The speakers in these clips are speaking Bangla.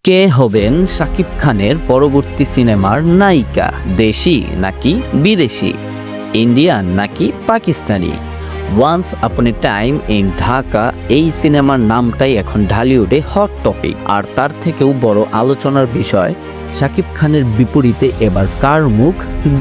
কে হবেন শাকিব খানের পরবর্তী সিনেমার নায়িকা? দেশি নাকি বিদেশি? ইন্ডিয়ান নাকি Pakistani? Once upon A time in Dhaka এই সিনেমার নামটাই এখন ঢালিউডে হট টপিক। আর তার থেকেও বড় আলোচনার বিষয়, শাকিব খানের বিপরীতে এবার কার মুখ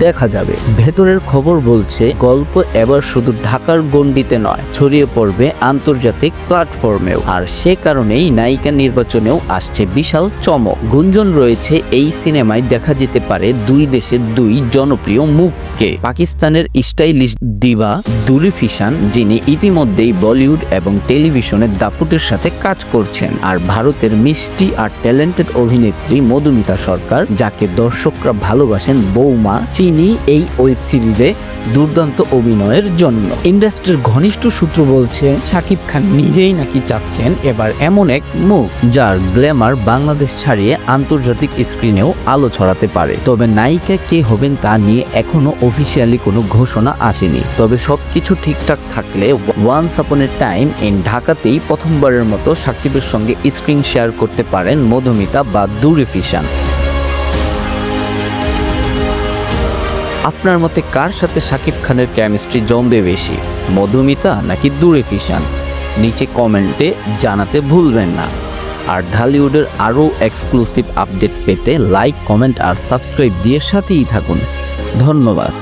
দেখা যাবে। ভেতরের খবর বলছে গল্প এবার শুধু ঢাকার গণ্ডিতে নয়, ছড়িয়ে পড়বে আন্তর্জাতিক প্ল্যাটফর্মেও। আর সে কারণেই নায়িকা নির্বাচনেও আসছে বিশাল চমক। গুঞ্জন রয়েছে এই সিনেমায় দেখা যেতে পারে দুই দেশের দুই জনপ্রিয় মুখকে। পাকিস্তানের স্টাইলিশ দিবা দুলি ফিশান, যিনি ইতিমধ্যেই বলিউড এবং টেলিভিশনের দাপুটের সাথে কাজ করছেন, আর ভারতের মিষ্টি আর ট্যালেন্টেড অভিনেত্রী মধুমিতা সরকার, যাকে দর্শকরা ভালোবাসেন বৌমা চিনি এই ওয়েব সিরিজে দুর্দান্ত অভিনয়ের জন্য। ইন্ডাস্ট্রির ঘনিষ্ঠ সূত্র বলছে শাকিব খান নিজেই নাকি চাচ্ছেন এবার এমন এক মুখ যার গ্ল্যামার বাংলাদেশ ছাড়িয়ে আন্তর্জাতিক স্ক্রিনেও আলো ছড়াতে পারে। তবে নায়িকা কে হবেন তা নিয়ে এখনো অফিসিয়ালি কোনো ঘোষণা আসেনি। তবে সবকিছু ঠিকঠাক থাকলে once upon A time in ঢাকাতেই প্রথমবারের মতো শাকিবের সঙ্গে স্ক্রিন শেয়ার করতে পারেন মধুমিতা বা দুলি ফিশান। আপনার মতে কার সাথে শাকিব খানের কেমিস্ট্রি জমবে বেশি, মধুমিতা নাকি দুলি ফিশান? নিচে কমেন্টে জানাতে ভুলবেন না। আর ঢালিউডের আরও এক্সক্লুসিভ আপডেট পেতে লাইক, কমেন্ট আর সাবস্ক্রাইব দিয়ে সাথেই থাকুন। ধন্যবাদ।